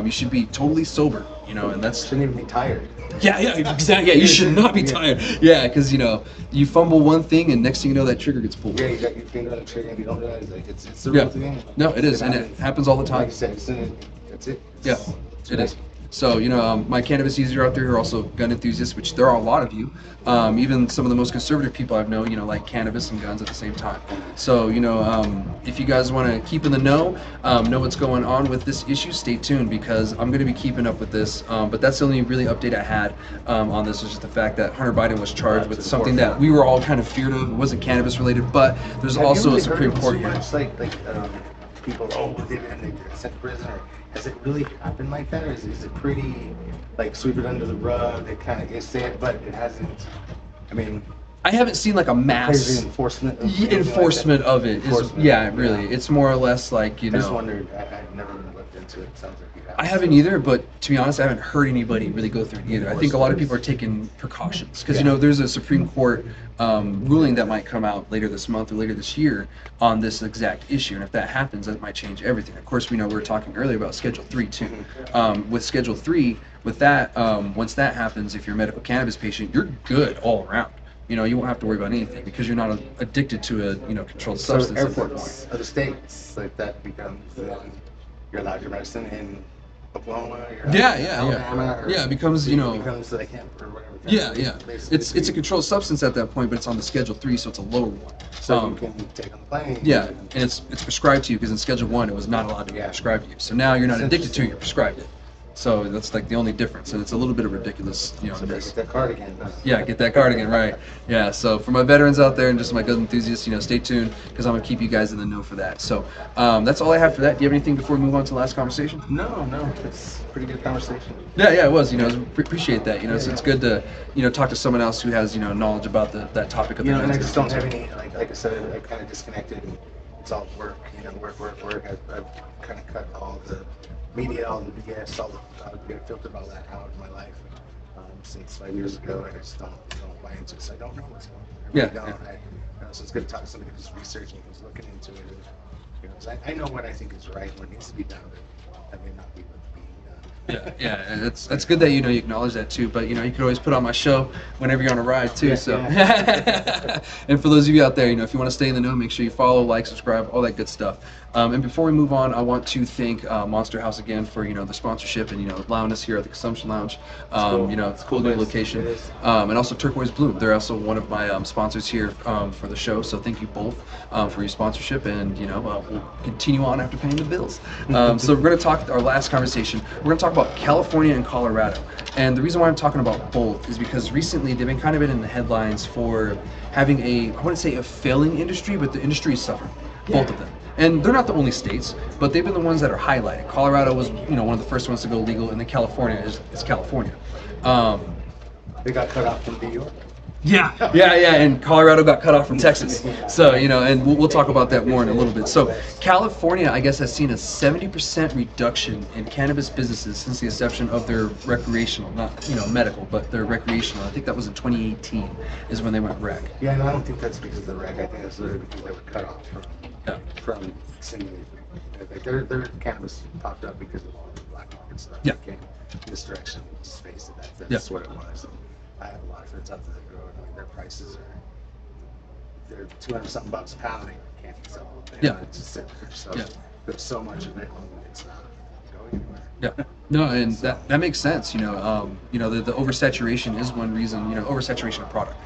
You should be totally sober, you know, and that's... Shouldn't even be tired. Yeah, exactly. Yeah, you should not be tired. Yeah, because, you know, you fumble one thing and next thing you know, that trigger gets pulled. Yeah, you got your finger on the trigger and you don't realize, like, it's the real thing. No, it is, and it happens all the time. Like you said, that's it. Yeah, it is. So, you know, my cannabis users out there who are also gun enthusiasts, which there are a lot of you. Even some of the most conservative people I've known, you know, like cannabis and guns at the same time. So, you know, if you guys want to keep in the know what's going on with this issue, stay tuned because I'm going to be keeping up with this. But that's the only really update I had on this, is just the fact that Hunter Biden was charged with something that we were all kind of feared of. It wasn't cannabis related, but there's also a Supreme Court here. Like people, they sent to prison, or has it really happened like that, or is it pretty, like, sweep it under the rug, they kind of say it, but it hasn't, I mean... I haven't seen like a mass enforcement of it. Really. It's more or less like, you know... I just wondered, I've never really looked into it, it sounds like you have. I haven't either, but to be honest, I haven't heard anybody really go through it either. I think a lot of people are taking precautions because, you know, there's a Supreme Court ruling that might come out later this month or later this year on this exact issue, and if that happens, that might change everything. Of course, we know we were talking earlier about Schedule 3 too. With Schedule 3, with that, once that happens, if you're a medical cannabis patient, you're good all around. You know, you won't have to worry about anything because you're not addicted to a, you know, controlled substance. So airports, other states, like that becomes, you're allowed your medicine in Oklahoma, Alabama, it becomes, you know, becomes like hemp or whatever. It's a controlled substance at that point, but it's on the Schedule 3, so it's a lower one. So you can take on the plane. Yeah, and it's prescribed to you because in Schedule 1 it was not allowed to be prescribed to you. So now you're not addicted to it, you're prescribed it. So that's like the only difference, and it's a little bit of ridiculous, you know. So get that card again. Yeah, get that card again, right? Yeah. So for my veterans out there and just my gun enthusiasts, you know, stay tuned because I'm gonna keep you guys in the know for that. So that's all I have for that. Do you have anything before we move on to the last conversation? No, it's a pretty good conversation. Yeah, it was. You know, appreciate that. You know, so it's good to, you know, talk to someone else who has, you know, knowledge about that topic of the. You know, and I just don't have any, like I said, I kind of disconnected. And it's all work. You know, work. I've kind of cut all the media, all the BS, all the filtered all that out of my life since 5 years ago. I just don't buy into it. So I don't know what's going on. I really don't. So it's good to talk to somebody who's researching, who's looking into it. You know, 'cause I know what I think is right, what needs to be done, but that may not be what's being done. Yeah, that's good that, you know, you acknowledge that too. But, you know, you could always put on my show whenever you're on a ride too. And for those of you out there, you know, if you want to stay in the know, make sure you follow, like, subscribe, all that good stuff. And before we move on, I want to thank Monster House again for, you know, the sponsorship and, you know, allowing us here at the Consumption Lounge. You know, it's a cool new location. And also Turquoise Bloom. They're also one of my sponsors here for the show. So thank you both for your sponsorship. And, you know, we'll continue on after paying the bills. So we're going to talk, our last conversation, we're going to talk about California and Colorado. And the reason why I'm talking about both is because recently they've been kind of in the headlines for having I wouldn't say a failing industry, but the industry is suffering. Both of them. And they're not the only states, but they've been the ones that are highlighted. Colorado was, you know, one of the first ones to go legal, and then California is California. They got cut off from New York. Yeah, and Colorado got cut off from Texas. So, you know, and we'll talk about that more in a little bit. So, California, I guess, has seen a 70% reduction in cannabis businesses since the inception of their recreational, not, you know, medical, but their recreational. I think that was in 2018 is when they went rec. Yeah, and I don't think that's because of the rec. I think that's literally because they were cut off from singing. They their cannabis popped up because of all the black market stuff. Yeah. It came in this direction. Let's face it, that's Yeah. what it was. And I have a lot of friends out there that grow it. I mean, their prices are they're 200 something bucks a pound. They can't sell them. Yeah. It's just sitting there. So Yeah. there's so much of it, and it's not going anywhere. Yeah, no, and that makes sense. The oversaturation is one reason. Oversaturation of product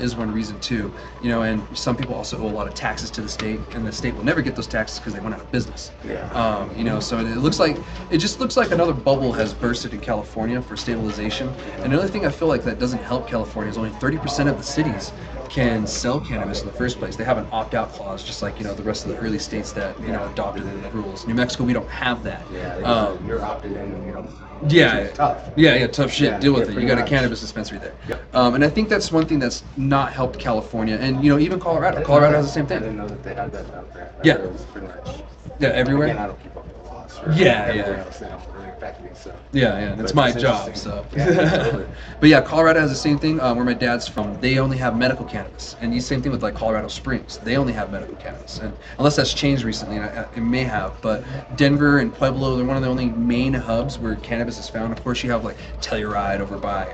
is one reason too. And some people also owe a lot of taxes to the state, and the state will never get those taxes because they went out of business. Yeah. So it just looks like another bubble has bursted in California for stabilization. And the other thing I feel like that doesn't help California is only 30% of the cities can sell cannabis in the first place. They have an opt-out clause, just like the rest of the early states that adopted the rules. New Mexico, we don't have that. Yeah, you're opted in, and you don't. Yeah, it's tough. Yeah, tough shit. Yeah, Deal with yeah, it. You got a pretty much. cannabis dispensary there. Yep. And I think that's one thing that's not helped California, and even Colorado. Colorado has the same I thing. didn't know that they had that out there. Yeah. It was pretty much. Yeah, everywhere. Again, I don't keep up with the laws. Everywhere else, they don't really affect me. So. Yeah, that's But my it's job. interesting. So, Yeah, totally. but yeah, Colorado has the same thing. Where my dad's from, they only have medical cannabis, and the same thing with like Colorado Springs. They only have medical cannabis, and unless that's changed recently, and it may have. But Denver and Pueblo, they're one of the only main hubs where cannabis is found. Of course, you have like Telluride over by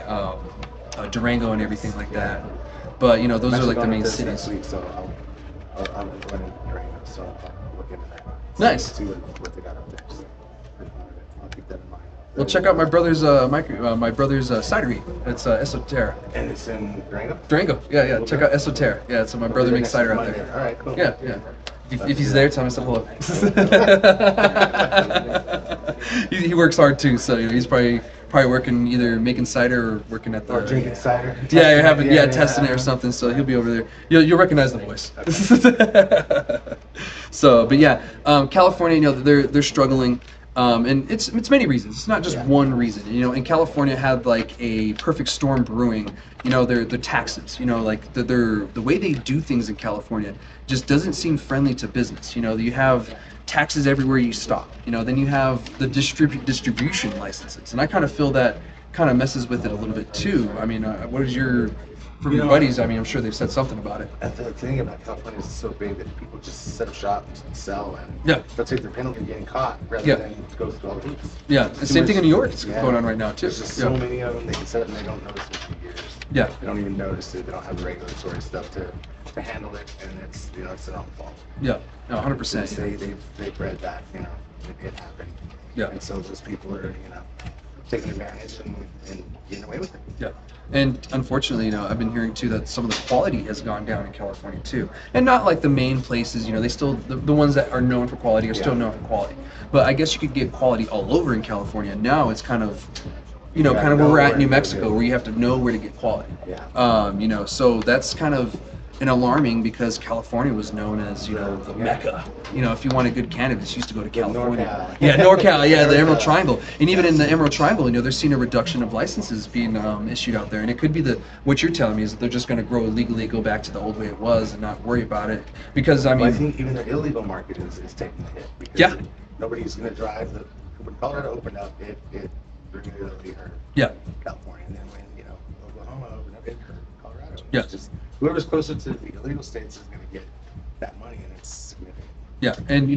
Durango and everything like that. But those I'm are like the actually main going to cities. next week, so I'll go ahead and train. So I'll look into that. Nice. See what they got up there. So I'll keep that in mind. Well, check out my brother's cidery. It's Esoterra. And it's in Durango? Durango. Yeah. Check out Esoterra. Yeah, so my brother makes cider out there. All right, cool. Yeah. If he's there, tell him I said hello. he works hard too, so he's probably working either making cider or working at the Or drinking cider. testing it or something. So he'll be over there. You'll recognize the voice. So, but yeah, California, they're struggling. And it's many reasons. It's not just one reason. And California had like a perfect storm brewing. Their taxes. Like the way they do things in California just doesn't seem friendly to business. You have taxes everywhere you stop. Then you have the distribution licenses, and I kind of feel that kind of messes with it a little bit too. I mean, what is your from your buddies? I mean, I'm sure they've said something about it. The thing about California is it's so big that people just set up shop and sell, and they'll take their penalty of getting caught rather than go through all the hoops. Yeah, the same thing in New York. It's going on right now too. There's just so many of them. They can set up and they don't notice it for years. Yeah. They don't even notice it. They don't have the regulatory stuff to handle it, and it's it's their own fault. Yeah, no, 100%. They bred that, it happened. Yeah. And so those people are, taking advantage and getting away with it. Yeah. And unfortunately, I've been hearing too that some of the quality has gone down in California too. And not like the main places, they still, the ones that are known for quality are still known for quality. But I guess you could get quality all over in California. Now it's kind of, kind of where we're at in New Mexico, where you have to know where to get quality. Yeah. So that's kind of alarming because California was known as, the Mecca. If you wanted good cannabis, you used to go to California. NorCal. Yeah, NorCal, the Emerald Triangle. And even in the Emerald Triangle, they're seeing a reduction of licenses being issued out there. And it could be what you're telling me is that they're just going to grow illegally, go back to the old way it was and not worry about it. Because, I think even the illegal market is taking a hit. Because nobody's going to drive. When Colorado opened up, it really hurt California. And then when, Oklahoma opened up, it hurt Colorado. It's just whoever's closer to the illegal states is going to get that money, and it's significant. Yeah, and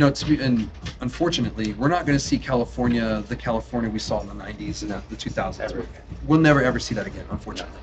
and unfortunately, we're not going to see the California we saw in the 90s and the 2000s. Ever. We'll never ever see that again, unfortunately.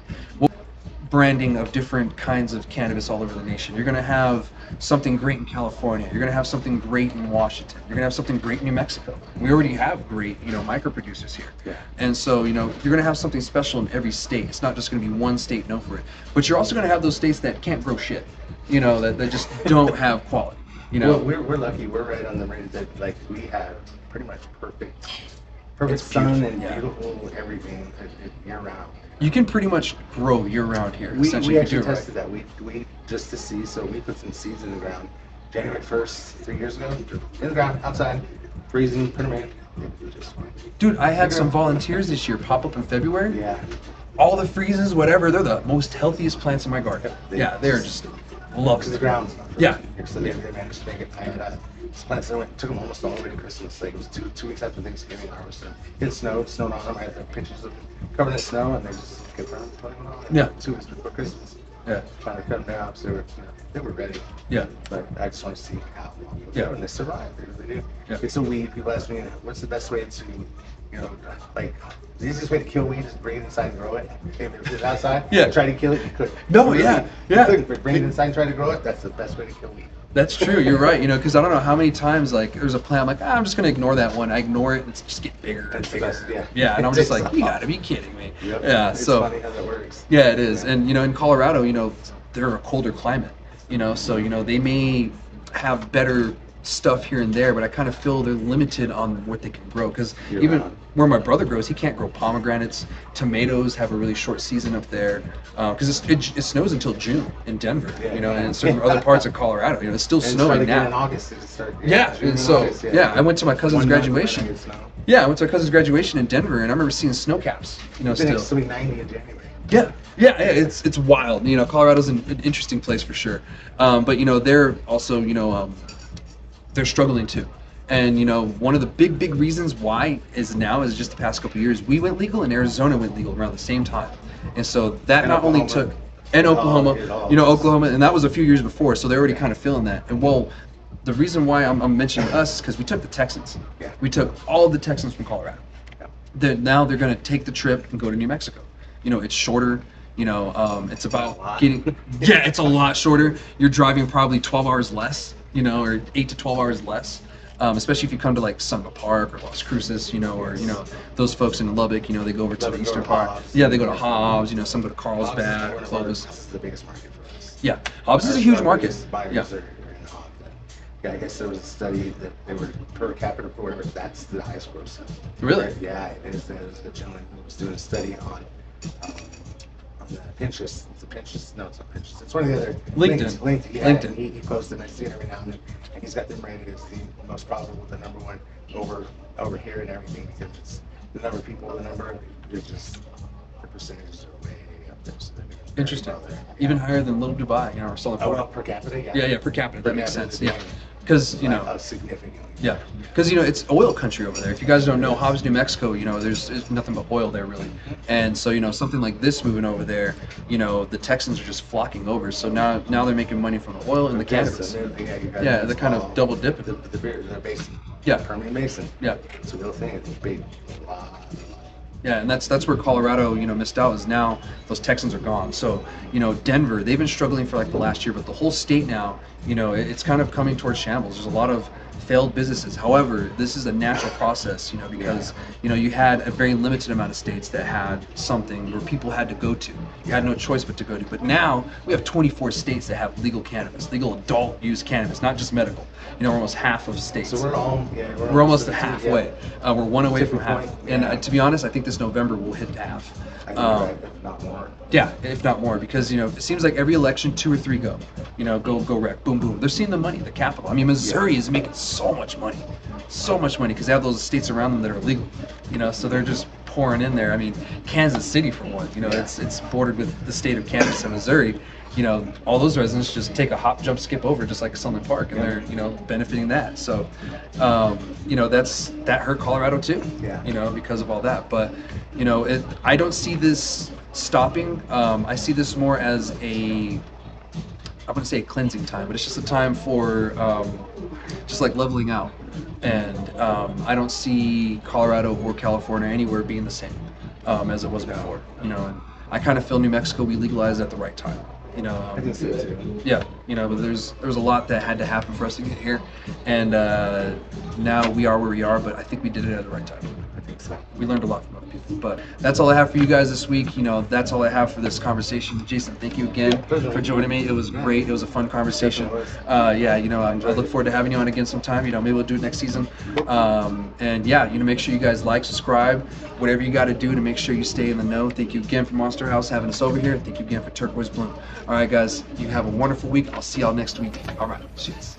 Branding of different kinds of cannabis all over the nation. You're going to have something great in California. You're going to have something great in Washington. You're going to have something great in New Mexico. We already have great, micro producers here. Yeah. And so, you're going to have something special in every state. It's not just going to be one state known for it. But you're also going to have those states that can't grow shit. That just don't have quality. Well, we're lucky. We're right on the range that we have pretty much perfect sun and beautiful everything year round. You can pretty much grow year-round here. We essentially, actually if you do it tested that. We just to see. So we put some seeds in the ground January 1st, 3 years ago. In the ground, outside, freezing, put them in. Just fine. Dude, I had some volunteers this year pop up in February. Yeah. All the freezes, whatever, they're the most healthiest plants in my garden. They're just lovely. Because the ground's not Yeah. So they managed to make it. I had plants that took them almost all the way to Christmas. Like it was two weeks after Thanksgiving harvest. It snowed on them. I had the pictures of them covered in snow, and they just kept on putting them on. 2 weeks before Christmas. Yeah. Finally cut them out, so they were ready. Yeah. But I just want to see how long they Yeah. go, and they survive. They really do. Yeah. It's a weed. People ask me, what's the best way to, like, the easiest way to kill weed is bring it inside and grow it. If it was outside, Yeah. try to kill it, you couldn't. No, Really, yeah, you yeah. couldn't. But bring it inside and try to grow it, that's the best way to kill weed. That's true. You're right. Because I don't know how many times like there's a plant. I'm like, I'm just gonna ignore that one. I ignore it. It's just get bigger and That's the bigger. best, yeah. Yeah, and I'm It just takes like, you off. gotta be kidding me. Yep. Yeah. It's So funny how that works. yeah, it is. Yeah. And in Colorado, they're a colder climate. So they may have better stuff here and there, but I kind of feel they're limited on what they can grow. Because Year even round. where my brother grows, he can't grow pomegranates. Tomatoes have a really short season up there because it snows until June in Denver. Yeah. And in certain other parts of Colorado, it's still And it's snowing starting again now. in August. It started, Yeah, June and so August, I went to my cousin's 1 month graduation. when I get snow. Yeah, I went to my cousin's graduation in Denver, and I remember seeing snow caps. It's Still. 90 in January. Yeah, it's wild. Colorado's an interesting place for sure. But they're also they're struggling too. And one of the big reasons why is just the past couple of years we went legal and Arizona went legal around the same time, and so that And not only Oklahoma. took and Oklahoma, It all Oklahoma, and that was a few years before, so they're already kind of feeling that. And well, the reason why I'm mentioning us is because we took the Texans. Yeah. We took all the Texans from Colorado. Yeah. Now they're going to take the trip and go to New Mexico. It's shorter. It's a about lot. getting. Yeah, it's a lot shorter. You're driving probably 12 hours less. Or 8 to 12 hours less. Especially if you come to like Sunset Park or Las Cruces, or those folks in Lubbock, they go over to the Lubbock, eastern go to part. Hobbs. Yeah, they go to Hobbs. Some go to Hobbs Carlsbad, is Clovis. This is the biggest market for us. Yeah, Hobbs is a huge Our market. biggest buyers Yeah, are in Hobbs. Yeah, I guess there was a study that they were per capita for whatever. That's the highest gross. Really? Yeah, it is. There was a gentleman who was doing a study on the Pinterest. It's a Pinterest. No, it's not Pinterest. It's one of the other LinkedIn. LinkedIn. Yeah, LinkedIn. and he posted, and I see it every now and then. And he's got them rated as the most profitable, the number one over here and everything, because it's the number of people, the percentages are way up there. So they're doing very Interesting. well there. Even higher than Little Dubai, or Southern Oh, well, Florida. per capita, yeah. Yeah, per capita. That makes sense. Yeah, Significantly. because Significantly. Yeah, because it's oil country over there. If you guys don't know, Hobbs, New Mexico, there's nothing but oil there really, and so something like this moving over there, the Texans are just flocking over. So now they're making money from the oil and the cannabis. Yeah, they're kind of double dipping. The beer, they're basin. Yeah. Permanent basin. Yeah. It's a real thing. It's big. Wow. Yeah, and that's where Colorado, missed out, is now those Texans are gone. So, Denver, they've been struggling for like the last year, but the whole state now, it's kind of coming towards shambles. There's a lot of failed businesses. However, this is a natural process, because, you had a very limited amount of states that had something where people had to go to. You had no choice but to go to. But now we have 24 states that have legal cannabis, legal adult use cannabis, not just medical. We're almost half of states. So we're almost to the halfway. We're one away from Tipping half. point, And yeah. to be honest, I think this November we'll hit half. I think you're right, if not more. Yeah, if not more, because it seems like every election 2 or 3 go wreck, boom boom. They're seeing the money, the capital. I mean, Missouri is making so much money because they have those states around them that are legal. So they're just pouring in there. I mean, Kansas City for one. It's bordered with the state of Kansas and Missouri. All those residents just take a hop, jump, skip over, just like Sunland Park, and they're benefiting that. So, that hurt Colorado too. Yeah. Because of all that. But I don't see this stopping. I see this more as I wouldn't say a cleansing time, but it's just a time for just like leveling out. And I don't see Colorado or California anywhere being the same as it was before. And I kind of feel New Mexico, we legalized at the right time. I think so too. Yeah, but there's a lot that had to happen for us to get here, and now we are where we are. But I think we did it at the right time. I think so. We learned a lot from other people. But that's all I have for you guys this week. That's all I have for this conversation. Jason, thank you again for joining me. It was great. It was a fun conversation. I look forward to having you on again sometime. Maybe we'll do it next season. Make sure you guys like, subscribe, whatever you got to do to make sure you stay in the know. Thank you again for Monster House having us over here. Thank you again for Turquoise Bloom. All right, guys, you have a wonderful week. I'll see y'all next week. All right, cheers.